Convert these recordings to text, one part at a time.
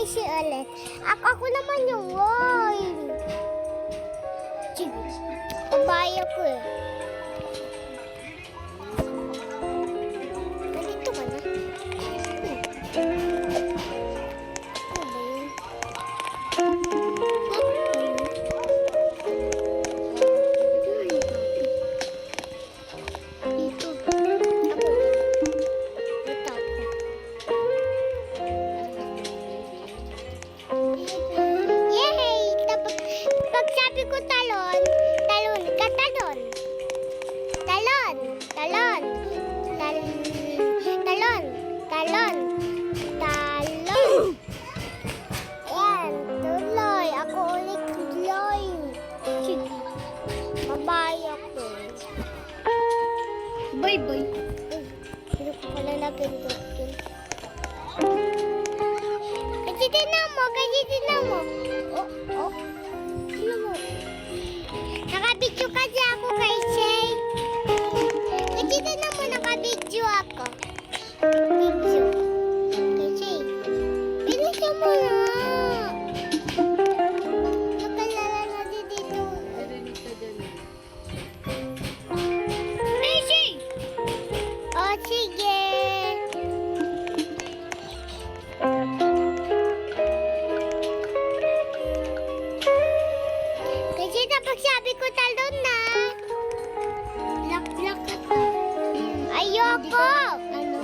Casey ulit. Ako naman yung wine. Sige. Kabaya ko eh. Nandito ka na? Ano ba yun? Dito. Ako. Dito ako. Yay! Pag sabi ko talon, talon ka talon. Talon, talon. Talon, talon. Talon. Ayan, tuloy. Ako ulit tuloy. Sige. Bye-bye ako. Bye-bye. Hindi ko pala napindot yun. Kasi tinan mo, Oh, oh. Tinan mo. Nakabidyo kasi ako kay Shay. Kasi tinan mo, nakabidyo ako. Bidyo. Kay Shay. Bilisan mo na. Nakalala na dito. Hey, Shay! Oh, sige. Kasi kapag sabi ko talon na. Lak-lak ako. Ayoko. Ano?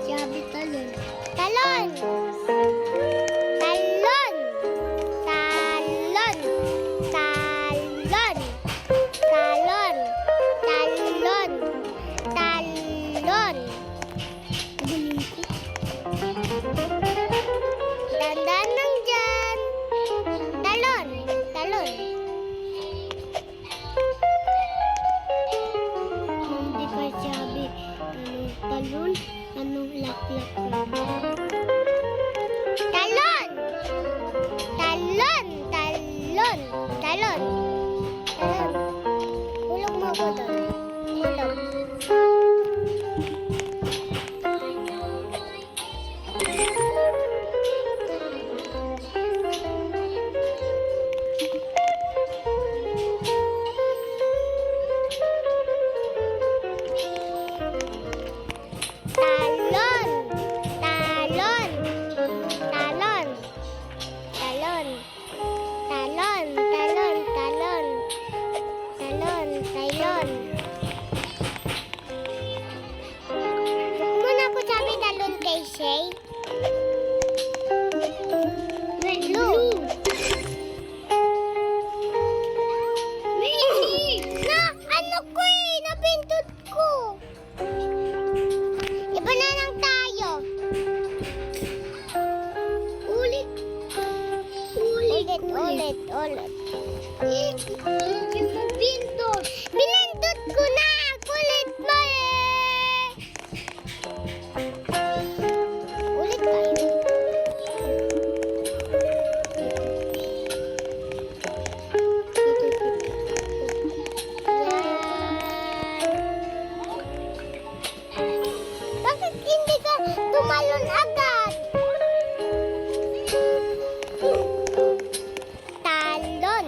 Sabi talon. Talon. Talon. Talon. Talon. Talon. Talon. Talon. Galing ko. Dandan lang dyan. Talon. Talon. Hindi ko sabi. Talon. Anong lak-lak lang. Talon. Talon. Talon. Talon. Talon. Hulog mo ako doon. Hulog. Talon. Talon. Talon. Talon. Talon. Talon. Talon. Talon. Talon. Muna ako sabi talon kay Shay. Blue. Na, ano ko eh, napindot ko. Iba na lang tayo. Ulit. Ulit. Hindi mo pindot. Pinindot ko na. Kulit mo eh. Ulit tayo. Bakit hindi ka tumalon agad? Talon.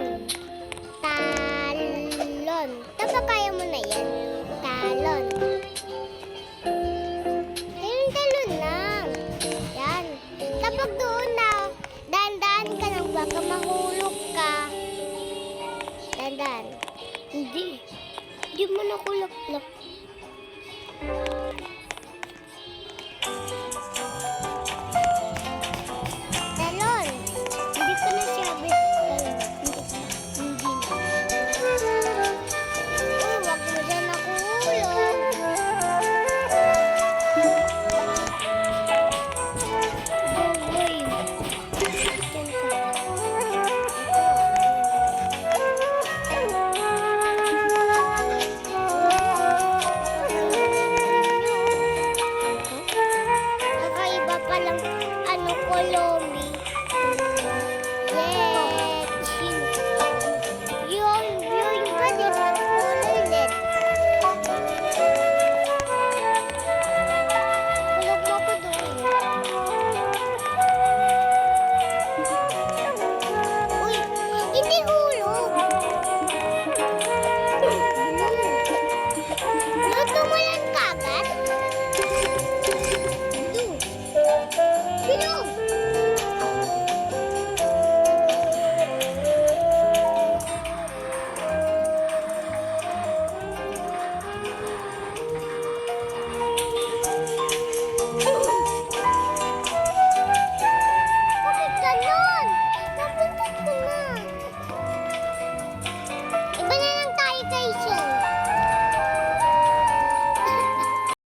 Talon. Tapos kaya mo na yan. Talon. Talon lang. Yan. Kapag doon na, dandan ka lang baka mahulog ka. Dandan. Hindi. Hindi mo nakulak-lak.